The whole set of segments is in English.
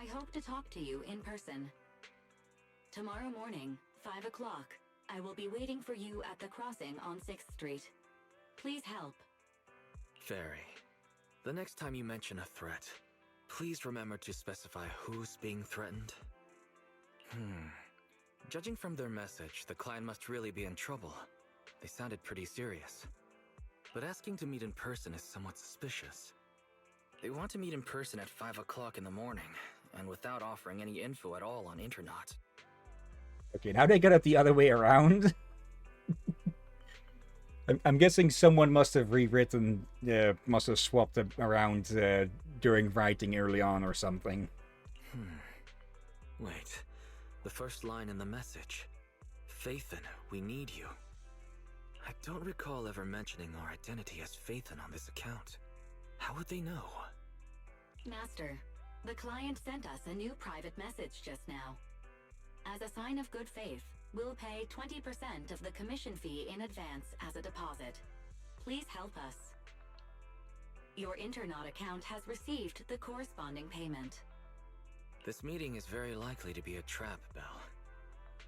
hope to talk to you in person. Tomorrow morning, 5 o'clock, I will be waiting for you at the crossing on 6th Street. Please help. Fairy, the next time you mention a threat, please remember to specify who's being threatened. Judging from their message, the client must really be in trouble. They sounded pretty serious. But asking to meet in person is somewhat suspicious. They want to meet in person at 5 o'clock in the morning, and without offering any info at all on Internet. Okay, now they got it the other way around. I'm guessing someone must have rewritten, must have swapped them around during writing early on or something. Wait, the first line in the message. Faithin, we need you. I don't recall ever mentioning our identity as Faithin on this account. How would they know? Master, the client sent us a new private message just now. As a sign of good faith, we'll pay 20% of the commission fee in advance as a deposit. Please help us. Your Internaut account has received the corresponding payment. This meeting is very likely to be a trap, Belle.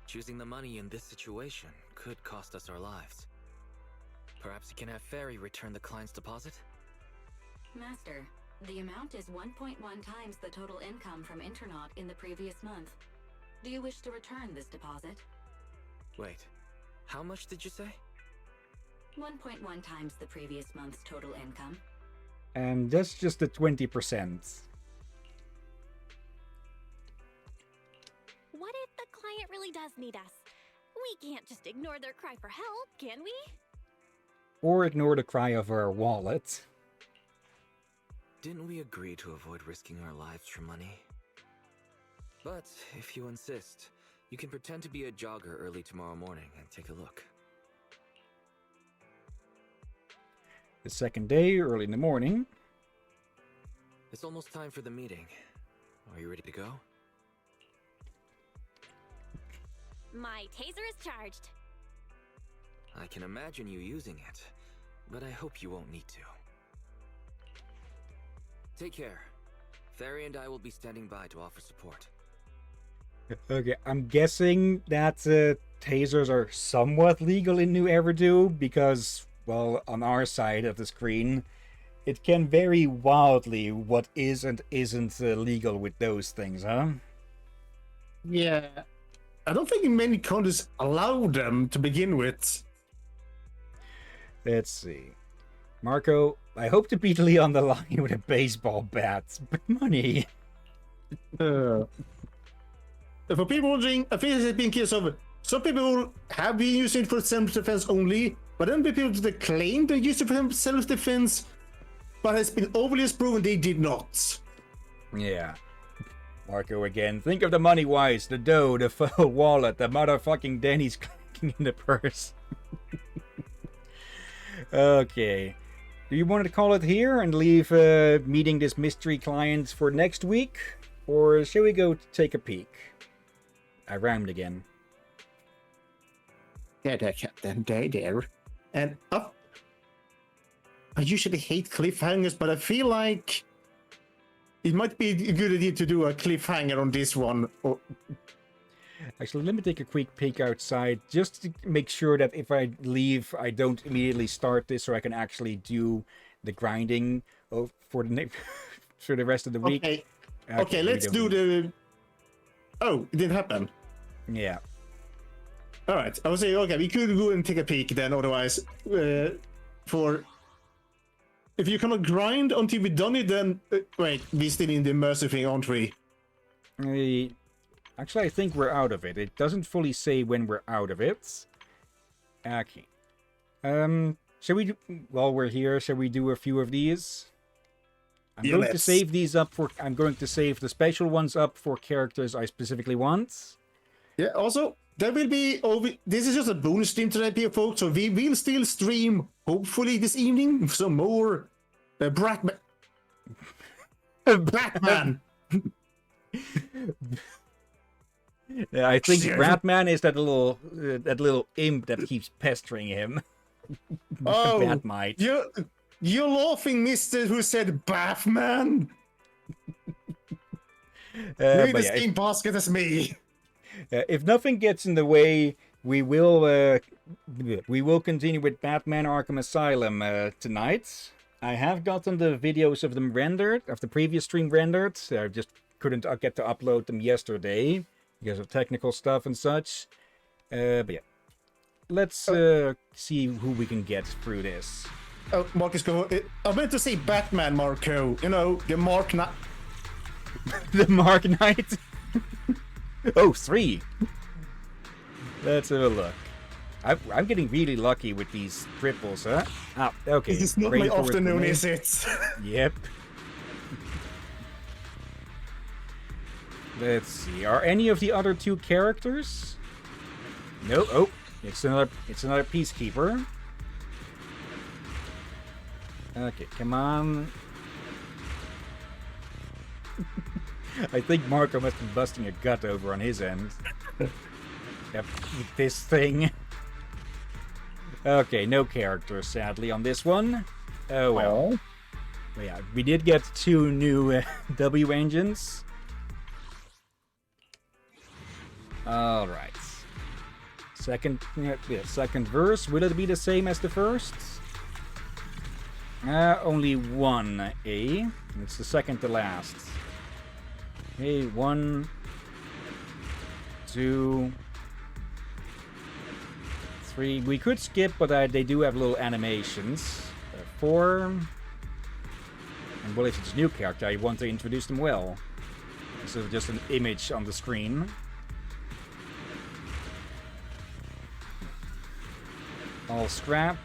Choosing the money in this situation could cost us our lives. Perhaps you can have Fairy return the client's deposit? Master, the amount is 1.1 times the total income from Internaut in the previous month. Do you wish to return this deposit? Wait, how much did you say? 1.1 times the previous month's total income. And that's just the 20%. What if the client really does need us? We can't just ignore their cry for help, can we? Or ignore the cry of our wallet. Didn't we agree to avoid risking our lives for money? But if you insist, you can pretend to be a jogger early tomorrow morning and take a look. The second day, early in the morning. It's almost time for the meeting. Are you ready to go? My taser is charged. I can imagine you using it, but I hope you won't need to. Take care. Fairy and I will be standing by to offer support. Okay, I'm guessing that tasers are somewhat legal in New Everdo because, well, on our side of the screen, it can vary wildly what is and isn't legal with those things, huh? Yeah. I don't think many countries allow them to begin with. Let's see. Marco, I hope to beat Lee on the line with a baseball bat, but money. For people wondering, I think it's been case of some people have been using it for self-defense only, but then people that claim they used it for self-defense, but has been overly proven they did not. Yeah. Marco again. Think of the money wise, the dough, the full wallet, the motherfucking Denny's clicking in the purse. Okay. Do you want to call it here and leave meeting this mystery client for next week? Or shall we go take a peek? I rhymed again. Yeah, Captain, there. And I usually hate cliffhangers, but I feel like it might be a good idea to do a cliffhanger on this one. Actually, let me take a quick peek outside just to make sure that if I leave, I don't immediately start this, so I can actually do the grinding for the for the rest of the week. Okay, okay, let's do the. Oh, it didn't happen. Yeah. All right, I was saying, okay, we could go and take a peek then. Otherwise, for if you cannot grind until we've done it, then wait, we're still in the immersive thing, aren't we? Actually, I think we're out of it. It doesn't fully say when we're out of it. Okay. Shall we do, while we're here, shall we do a few of these? I'm going to save these up for, I'm going to save the special ones up for characters I specifically want. Yeah, also, there will be, this is just a bonus stream tonight, here, folks, so we will still stream, hopefully this evening, some more Batman. Batman! Yeah, I think Batman is that little imp that keeps pestering him. Oh, Batmite. You're laughing, mister, who said Batman? You're in But the yeah, same basket as me. if nothing gets in the way, we will continue with Batman Arkham Asylum tonight. I have gotten the videos of them rendered, of the previous stream rendered. I just couldn't get to upload them yesterday because of technical stuff and such. But yeah, let's see who we can get through this. Oh, Marcus, go. I meant to say Batman, Marco. You know, the Mark Knight. The Mark Knight. Oh, 3. Let's have a look. I'm getting really lucky with these triples, huh? Ah, okay. This is not my afternoon, is it? Yep. Let's see. Are any of the other 2 characters? No. Oh, it's another peacekeeper. Okay, come on. I think Marco must be busting a gut over on his end. Yep, with this thing. Okay, no characters, sadly, on this one. Oh well. But yeah, we did get 2 new W engines. Alright. Second verse. Will it be the same as the first? Only 1 A. It's the second to last. Okay, 1, 2, 3. We could skip, but they do have little animations. 4. And well, if it's a new character, I want to introduce them well. Instead of just an image on the screen. All scrap.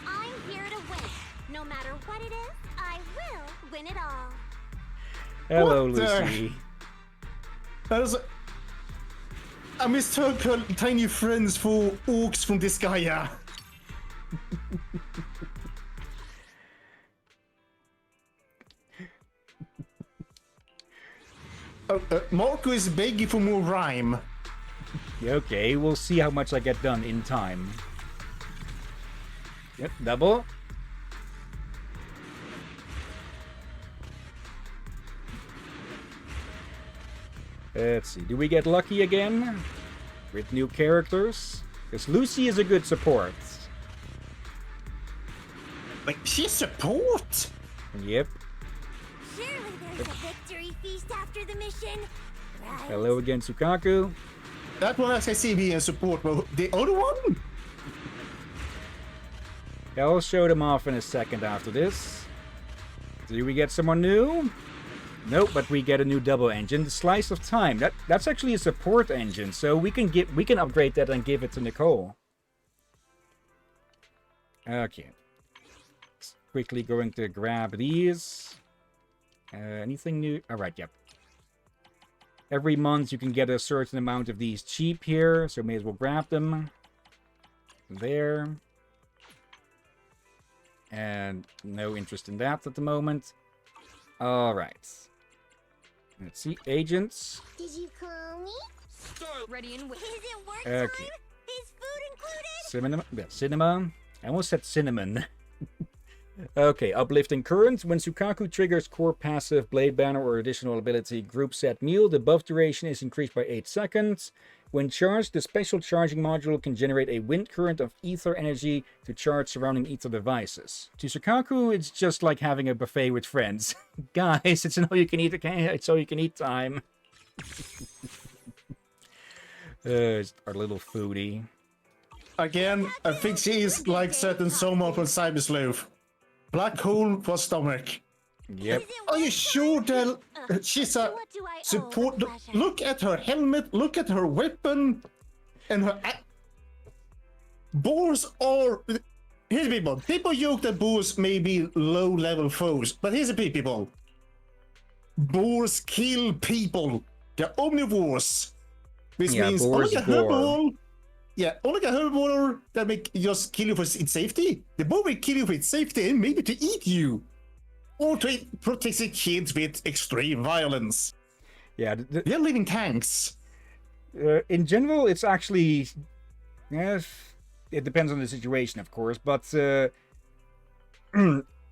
I'm here to win. No matter what it is, I will win it all. Hello, What the- Lucy. That is. I mistook her tiny friends for orcs from Disgaea. Marco is begging for more rhyme. Okay, we'll see how much I get done in time. Yep, double. Let's see, do we get lucky again? With new characters? Because Lucy is a good support. Like, she's support? Yep. Surely there's a victory feast after the mission. Right? Hello again, Sukaku. That one I see being support, but the other one? Yeah, I'll show them off in a second after this. Do we get someone new? Nope, but we get a new double engine, the Slice of Time. That's actually a support engine, so we can upgrade that and give it to Nicole. Okay. Quickly going to grab these. Anything new? Alright, yep. Every month you can get a certain amount of these cheap here, so may as well grab them. There. And no interest in that at the moment. Alright. Let's see, agents. Did you call me? Ready and waiting. Is it work Okay. time? Is food included? Cinema. I almost said cinnamon. Okay, uplifting current. When Sukaku triggers core passive, blade banner, or additional ability group set meal, the buff duration is increased by 8 seconds. When charged, the special charging module can generate a wind current of ether energy to charge surrounding ether devices. To Sukaku, it's just like having a buffet with friends. Guys, it's an all-you-can-eat time. It's our little foodie. Again, I think she is like certain Soma from Cyber Sleuth. Black hole for stomach. Yep. Is it Are you work sure time? that she's a What do I owe, support? Flash? Look at her helmet, look at her weapon, and her. Boars are. Here's the people. People joke that boars may be low level foes, but here's the people. Boars kill people. They're omnivores. Which Yeah, means boars only a gore. herbivore. Yeah, only a herbivore that may just kill you for its safety. The boar will kill you for its safety and maybe to eat you. Or to protect the kids with extreme violence. Yeah, They're living tanks. in general, it's actually... Yes, it depends on the situation, of course, but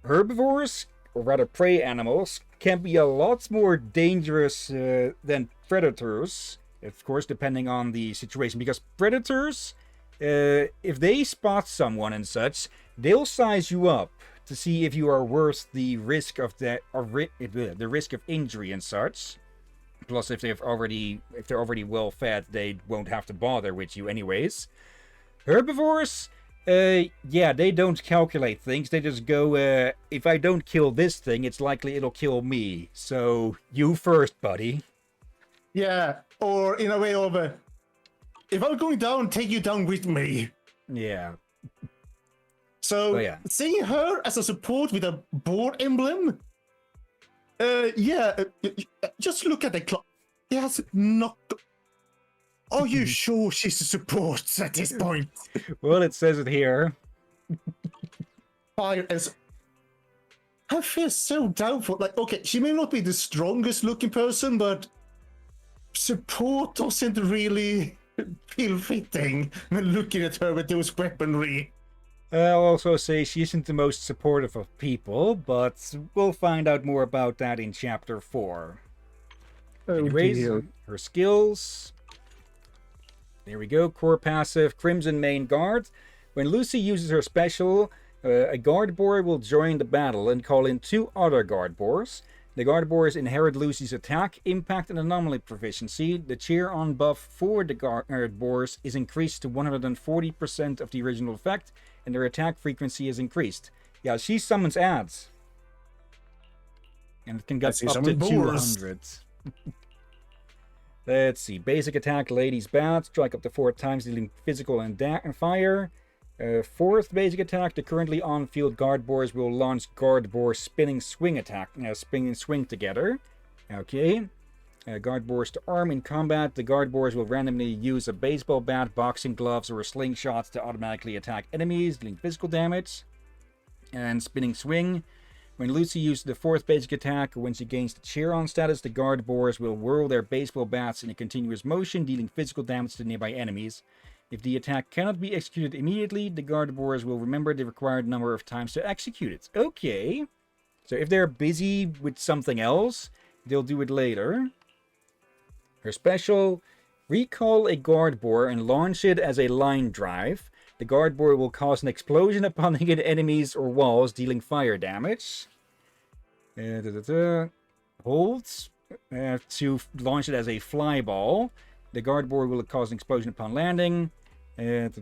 herbivores, or rather prey animals, can be a lot more dangerous than predators. Of course, depending on the situation. Because predators, if they spot someone and such, they'll size you up to see if you are worth the risk of the risk of injury and such. Plus, if they're already well fed, they won't have to bother with you anyways. Herbivores, yeah, they don't calculate things. They just go, if I don't kill this thing, it's likely it'll kill me. So, you first, buddy. Yeah, or in a way of, if I'm going down, take you down with me. Yeah. So, yeah. seeing her as a support with a boar emblem, just look at the clock. He has knocked. Are you sure she's a support at this point? Well, it says it here. Fire as. I feel so doubtful. Like, okay, she may not be the strongest looking person, but support doesn't really feel fitting when looking at her with those weaponry. I'll also say she isn't the most supportive of people, but we'll find out more about that in Chapter 4. Anyways, dear. her skills. There we go. Core passive, Crimson Main Guard. When Lucy uses her special, a guard boar will join the battle and call in 2 other guard boars. The guard boars inherit Lucy's attack, impact, and anomaly proficiency. The cheer on buff for the guard boars is increased to 140% of the original effect, and their attack frequency is increased. Yeah, she summons ads. And it can get up to 200. Let's see. Basic attack, Lady's Bat. Strike up to 4 times, dealing physical and fire. 4th basic attack, the currently on-field guard boars will launch guard boar spinning swing attack. Spinning swing together. Okay. Guard boars to arm in combat. The guard boars will randomly use a baseball bat, boxing gloves, or a slingshot to automatically attack enemies, dealing physical damage. And spinning swing. When Lucy uses the 4th basic attack, or when she gains the cheer on status, the guard boars will whirl their baseball bats in a continuous motion, dealing physical damage to nearby enemies. If the attack cannot be executed immediately, the guard boars will remember the required number of times to execute it. Okay. So if they're busy with something else, they'll do it later. Her special, recall a guard boar and launch it as a line drive. The guard boar will cause an explosion upon hitting enemies or walls, dealing fire damage. Holds to launch it as a fly ball. The guard boar will cause an explosion upon landing. And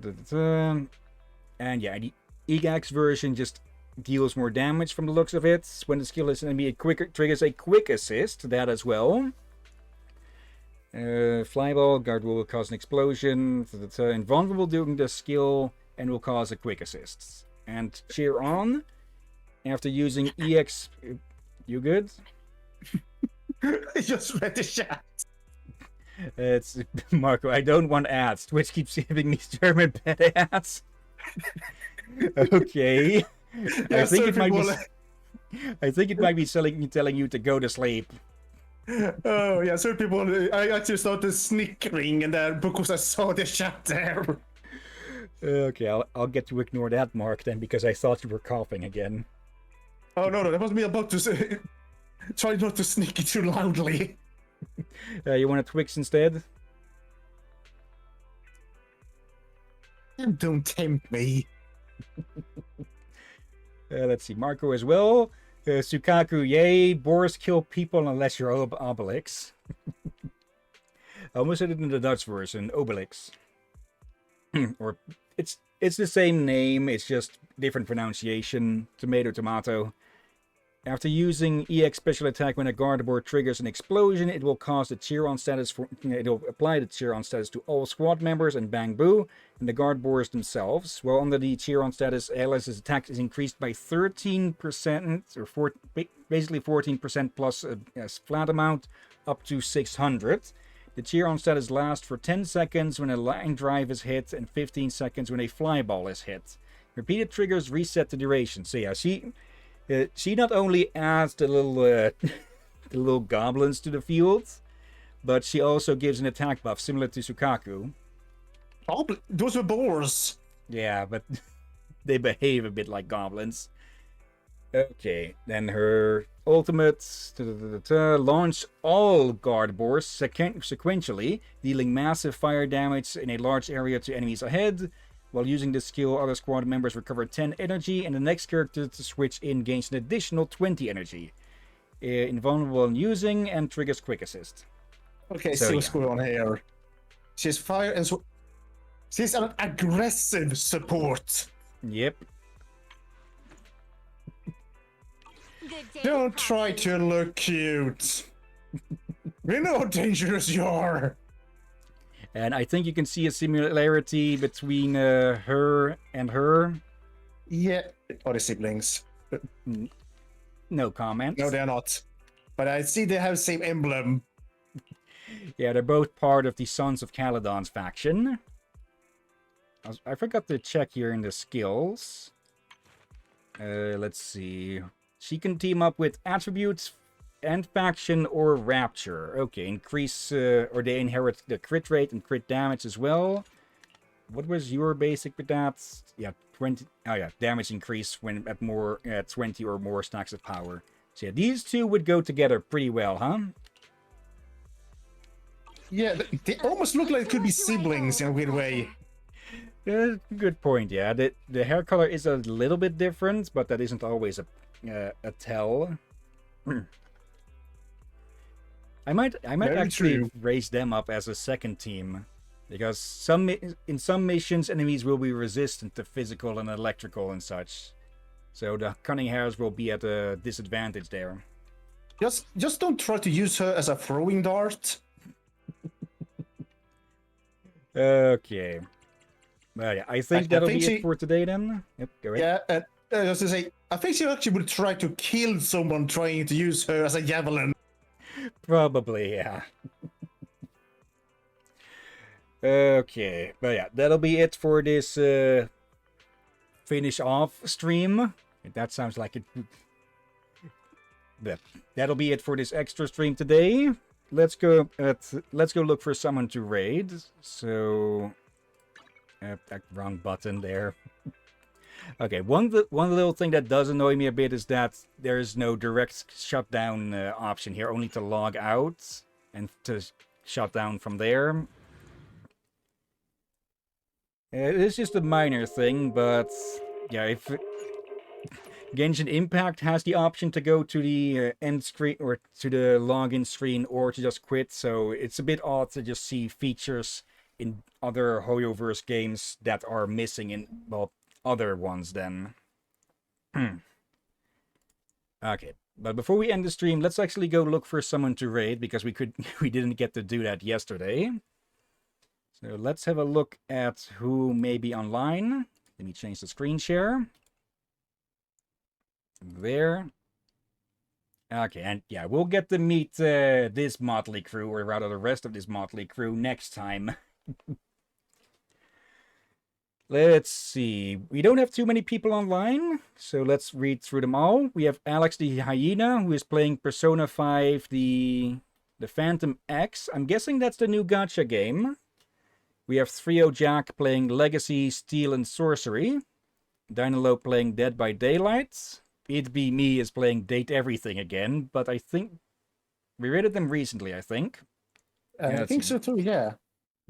yeah, the EGAX version just deals more damage from the looks of it. When the skill is enemy, it triggers a quick assist, that as well. Flyball, guard will cause an explosion. Invulnerable during the skill and will cause a quick assist. And cheer on. After using EX, you good? I just read the chat. It's Marco. I don't want ads. Twitch keeps giving me German pet ads. Okay. Yeah, I think it might be telling you to go to sleep. Oh yeah, certain people. I actually started snickering and then because I saw the chat there. Okay, I'll get to ignore that, Mark, then, because I thought you were coughing again. Oh no, that was me about to say. Try not to sneak it too loudly. You want a Twix instead? Don't tempt me. Let's see, Marco as well. Sukaku, yay. Boars kill people unless you're Obelix. I almost said it in the Dutch version, Obelix. Or it's the same name, it's just different pronunciation. Tomato, tomato. After using EX special attack, when a guard boar triggers an explosion, it will cause the cheer on status it'll apply the cheer on status to all squad members and Bang Boo and the guard boars themselves. While under the cheer on status, Alice's attack is increased by 13% or basically 14% plus a flat amount up to 600. The cheer on status lasts for 10 seconds when a line drive is hit and 15 seconds when a fly ball is hit. Repeated triggers reset the duration. So yeah, she not only adds the little goblins to the field, but she also gives an attack buff similar to Sukaku. Oh, those were boars. Yeah, but they behave a bit like goblins. Okay, then her ultimate launch all guard bursts sequentially, dealing massive fire damage in a large area to enemies ahead. While using this skill, other squad members recover 10 energy, and the next character to switch in gains an additional 20 energy. Invulnerable in using and triggers quick assist. Okay, So, see what's yeah. going on here. She's fire and she's an aggressive support. Yep. Good day, Don't try Poppy. to look cute. We know how dangerous you are. And I think you can see a similarity between her and her. Yeah, are the siblings? No comments. No, they're not. But I see they have the same emblem. Yeah, they're both part of the Sons of Caledon's faction. I forgot to check here in the skills. Let's see. She can team up with attributes and faction or rapture. Okay, increase or they inherit the crit rate and crit damage as well. What was your basic with that? Yeah, 20. Oh yeah, damage increase when at 20 or more stacks of power. So yeah, these two would go together pretty well, huh? Yeah, they almost look like it could be siblings in a weird way. Good point. Yeah, the hair color is a little bit different, but that isn't always a tell. I might Very actually true. raise them up as a second team, because in some missions enemies will be resistant to physical and electrical and such, so the cunning hairs will be at a disadvantage there. Just don't try to use her as a throwing dart. Okay. Well, yeah, I think I that'll think be she- it for today then. Yep, go ahead. Yeah, and I was to say, I think she actually would try to kill someone trying to use her as a javelin. Probably, yeah. Okay, but yeah, that'll be it for this finish off stream. That sounds like it. But that'll be it for this extra stream today. Let's go look for someone to raid. So, that wrong button there. Okay, one little thing that does annoy me a bit is that there is no direct shutdown option here, only to log out and to shut down from there. It is just a minor thing, but yeah, if Genshin Impact has the option to go to the end screen or to the login screen or to just quit, so it's a bit odd to just see features in other Hoyoverse games that are missing in, well, other ones then. Okay, but before we end the stream, let's actually go look for someone to raid, because we didn't get to do that yesterday. So let's have a look at who may be online. Let me change the screen share. There. Okay, and yeah, we'll get to meet this motley crew, or rather the rest of this motley crew, next time. Let's see. We don't have too many people online, so let's read through them all. We have Alex the Hyena, who is playing Persona 5, the Phantom X. I'm guessing that's the new gacha game. We have Trio Jack playing Legacy, Steel, and Sorcery. Dynalo playing Dead by Daylight. It Be Me is playing Date Everything again, but I think we rated them recently, I think. I think so too, yeah.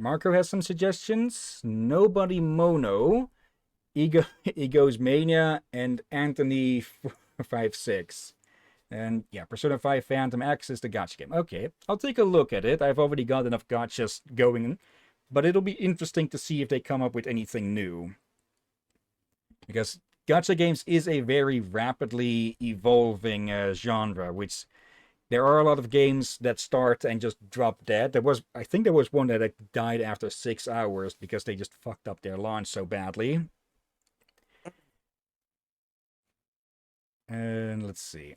Marco has some suggestions. Nobody Mono, Ego's Mania, and Anthony 56. And yeah, Persona 5 Phantom X is the gacha game. Okay, I'll take a look at it. I've already got enough gachas going, but it'll be interesting to see if they come up with anything new. Because gacha games is a very rapidly evolving genre, which there are a lot of games that start and just drop dead. I think there was one that died after 6 hours because they just fucked up their launch so badly. And let's see.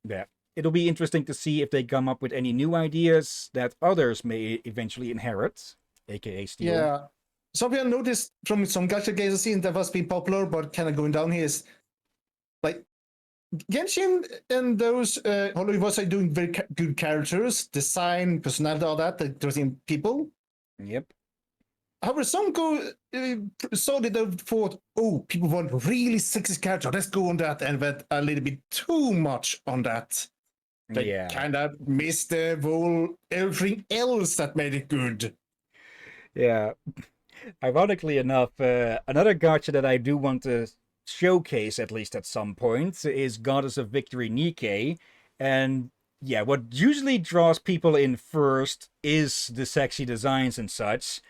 Yeah, it'll be interesting to see if they come up with any new ideas that others may eventually inherit, aka steal. Yeah. Something I noticed from some gacha games I've seen that has been popular but kind of going down here is like Genshin and those Hollywood are doing very good characters, design, personality, all that, like those in people. Yep. However, some saw that and thought, oh, people want really sexy character. Let's go on that, and went a little bit too much on that. They Yeah. kind of missed the whole everything else that made it good. Yeah. Ironically enough, another gacha that I do want to showcase at least at some point is Goddess of Victory Nikkei. And yeah, what usually draws people in first is the sexy designs and such,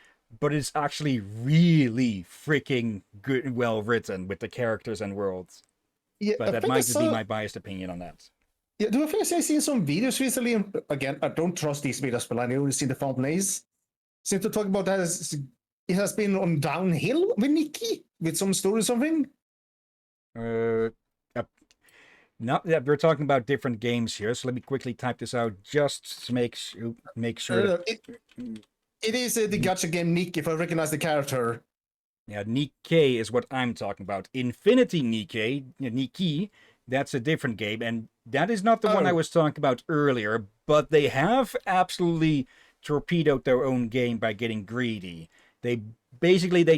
but it's actually really freaking good and well written with the characters and worlds. Yeah, But I that think I might just be saw. my biased opinion on that. Yeah, do I think I've seen some videos recently? And again, I don't trust these videos, but I only seen the thumbnails. Seem to talk about that as it has been on downhill with Nikki with some story or something. Uh, Not that we're talking about different games here, so let me quickly type this out just to make sure that It is the gacha game Nikki, if I recognize the character. yeah, Nikkei is what I'm talking about. Infinity Nikkei, Nikki, that's a different game, and that is not the one I Oh. was talking about earlier, but they have absolutely torpedoed their own game by getting greedy. They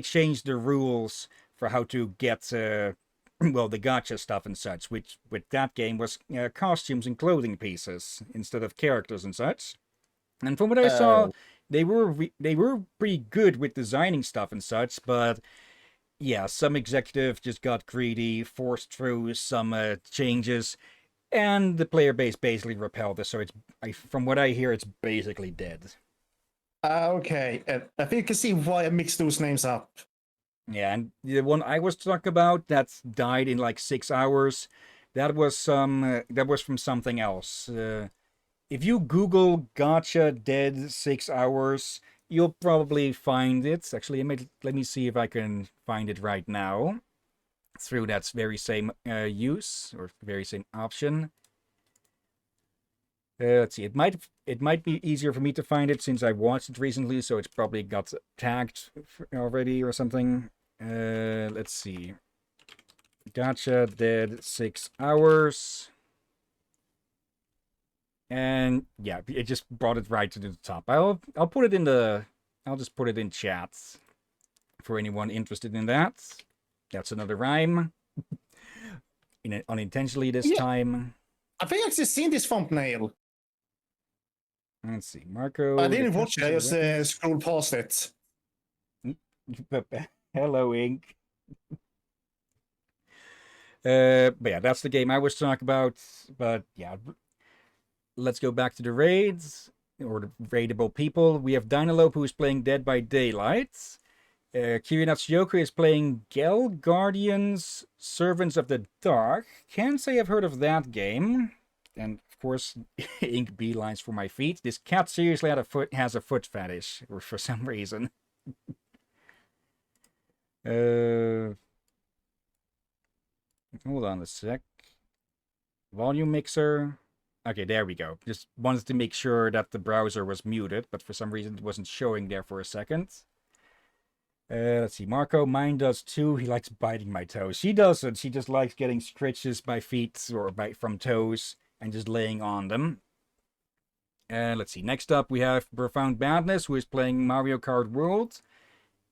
changed the rules for how to get well, the gacha stuff and such, which with that game was costumes and clothing pieces instead of characters and such. And from what I saw, they were pretty good with designing stuff and such, but yeah, some executive just got greedy, forced through some changes, and the player base basically repelled this. So from what I hear, it's basically dead. Okay, I think you can see why I mixed those names up. Yeah, and the one I was talking about that died in like 6 hours, that was from something else. If you Google "Gotcha Dead 6 hours," you'll probably find it. Actually, let me see if I can find it right now through that very same use or very same option. Let's see. It might be easier for me to find it since I watched it recently, so it's probably got tagged already or something. Let's see. Gotcha Dead 6 hours. And yeah, it just brought it right to the top. I'll put it I'll just put it in chats for anyone interested in that. That's another rhyme. Unintentionally this time. I think I've just seen this thumbnail. Let's see, Marco. I didn't watch it. I just scrolled past it. Hello, Ink. But yeah, that's the game I was talking about. But yeah, let's go back to the raids or the raidable people. We have Dynalope, who is playing Dead by Daylight. Kirinatsuyoku is playing Gel Guardians, Servants of the Dark. Can't say I've heard of that game. And of course, ink beelines for my feet. This cat seriously has a foot fetish, or for some reason. Hold on a sec. Volume mixer. Okay, there we go. Just wanted to make sure that the browser was muted, but for some reason it wasn't showing there for a second. Let's see. Marco, mine does too. He likes biting my toes. She doesn't. She just likes getting scratches by feet or from toes and just laying on them. Let's see. Next up, we have Profound Badness, who is playing Mario Kart World.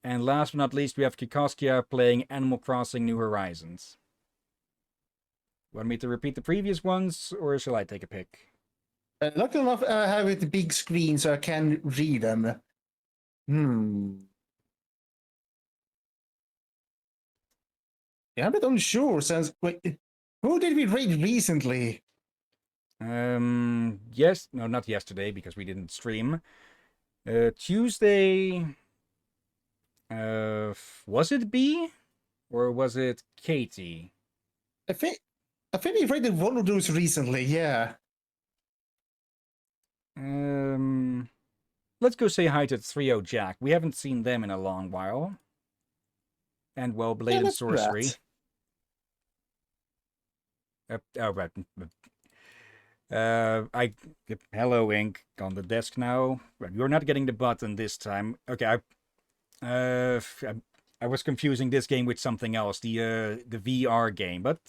And last but not least, we have Kikoskia playing Animal Crossing New Horizons. Want me to repeat the previous ones, or shall I take a pick? Luckily enough, I have it big screen so I can read them. Yeah, I'm a bit unsure since. Wait, who did we raid recently? Yes, no, not yesterday because we didn't stream. Tuesday. Was it B, or was it Katie? I think we raided one of those recently. Yeah. Let's go say hi to Trio Jack. We haven't seen them in a long while. And well, Blade and Sorcery. Oh, right. Hello, Ink, on the desk now. You're not getting the button this time. Okay, I was confusing this game with something else, the VR game, but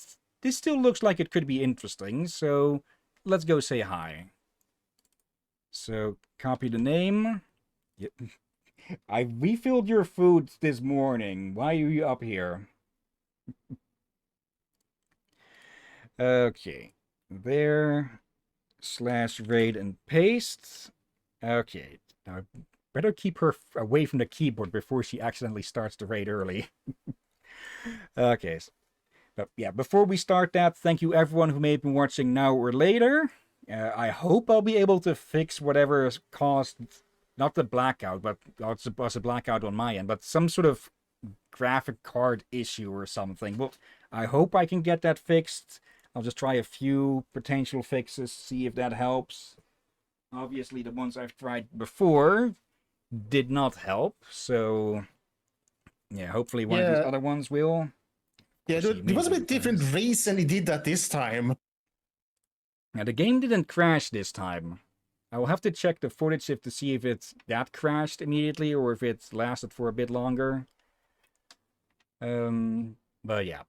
this still looks like it could be interesting, so let's go say hi. So, copy the name. Yep. I refilled your food this morning. Why are you up here? Okay. There. Slash raid and paste. Okay. Now, I better keep her away from the keyboard before she accidentally starts the raid early. Okay. But yeah, before we start that, thank you everyone who may have been watching now or later. I hope I'll be able to fix whatever has caused, not the blackout, but it was a blackout on my end, but some sort of graphic card issue or something. Well, I hope I can get that fixed. I'll just try a few potential fixes, see if that helps. Obviously, the ones I've tried before did not help, so yeah, hopefully one of these other ones will. Yeah, there was a bit different reason he did that this time. Now, the game didn't crash this time. I will have to check the footage to see if that crashed immediately or if it lasted for a bit longer. But yeah,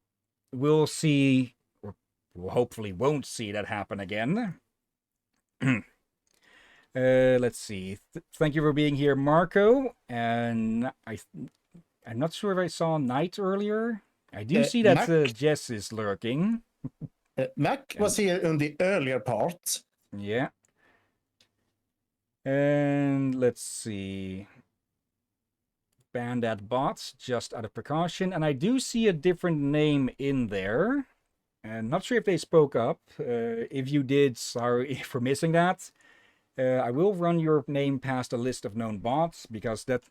we'll see, or we'll hopefully won't see that happen again. Let's see. Thank you for being here, Marco. And I'm not sure if I saw Knight earlier. I do see that Jess is lurking. Mac was here in the earlier part. Yeah. And let's see. Ban that bot just out of precaution. And I do see a different name in there. And not sure if they spoke up. If you did, sorry for missing that. I will run your name past a list of known bots because that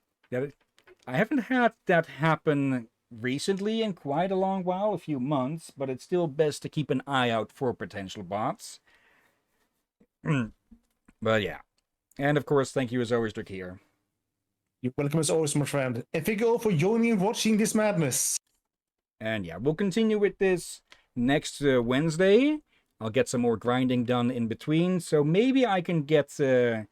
I haven't had that happen recently in quite a long while, a few months, but it's still best to keep an eye out for potential bots. But yeah. And of course, thank you as always, Rick here. You're welcome as always, my friend. And thank you all for joining and watching this madness. And yeah, we'll continue with this next Wednesday. I'll get some more grinding done in between, so maybe I can get the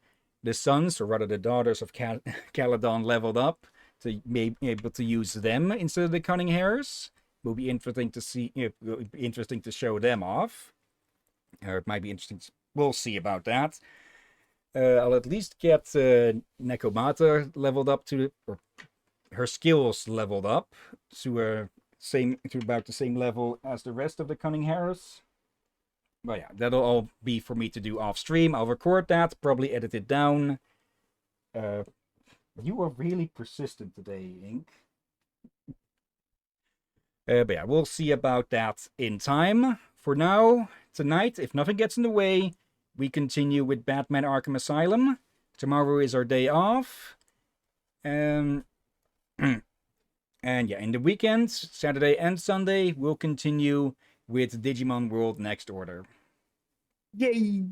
sons, or rather the daughters of Caledon leveled up to be able to use them instead of the cunning hares. Will be interesting to see. Will be interesting to show them off. Or it might be interesting. We'll see about that. I'll at least get Nekomata leveled up or her skills leveled up to about the same level as the rest of the cunning hares. But yeah, that'll all be for me to do off stream. I'll record that, probably edit it down. You are really persistent today, Ink. But yeah, we'll see about that in time. For now, tonight, if nothing gets in the way, we continue with Batman Arkham Asylum. Tomorrow is our day off. And yeah, in the weekends, Saturday and Sunday, we'll continue with Digimon World Next Order. Yay!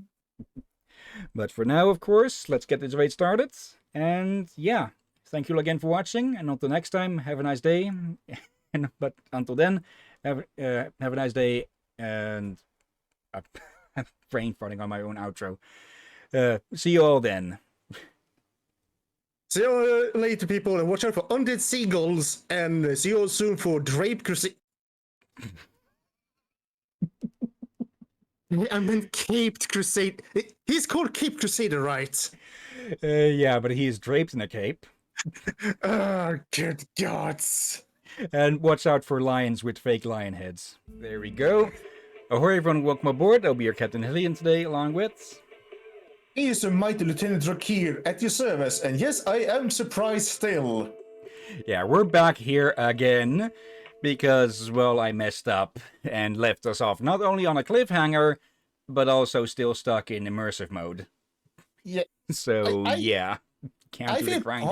But for now, of course, let's get this raid started. And yeah, thank you again for watching. And until next time, have a nice day. But until then, have a nice day. And I'm brain farting on my own outro. See you all then. See you later, people. And watch out for undead seagulls. And see you all soon for Drape Crusade. I meant Caped Crusade. He's called Cape Crusader, right? Yeah, but he is draped in a cape. Oh, good gods. And watch out for lions with fake lion heads. There we go. Ahoy everyone, welcome aboard. I'll be your Captain Hillian today, along with... He is a mighty Lieutenant Rakir at your service, and yes, I am surprised still. Yeah, we're back here again. Because, well, I messed up and left us off not only on a cliffhanger, but also still stuck in immersive mode. Yeah. So, yeah. Can't do the grinding.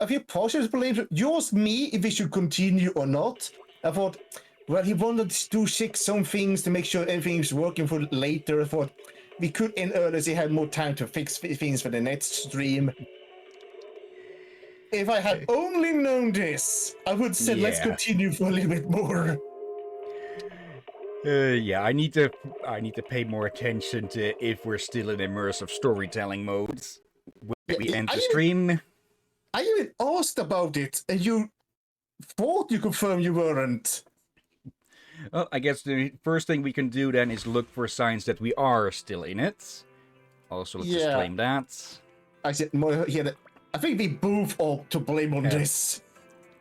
I feel partially believe you asked me if we should continue or not. I thought, well, he wanted to check some things to make sure everything is working for later. I thought we could end earlier so he had more time to fix things for the next stream. If I had only known this, I would have said, let's continue for a little bit more. Yeah, I need to pay more attention to if we're still in immersive storytelling modes when we end the stream. I even asked about it, and you thought you confirmed you weren't. Well, I guess the first thing we can do then is look for signs that we are still in it. Also, let's just claim that. I said more here. I think we both ought to blame on this.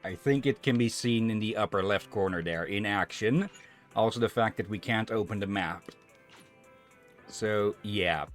I think it can be seen in the upper left corner there, in action. Also the fact that we can't open the map. So, yeah.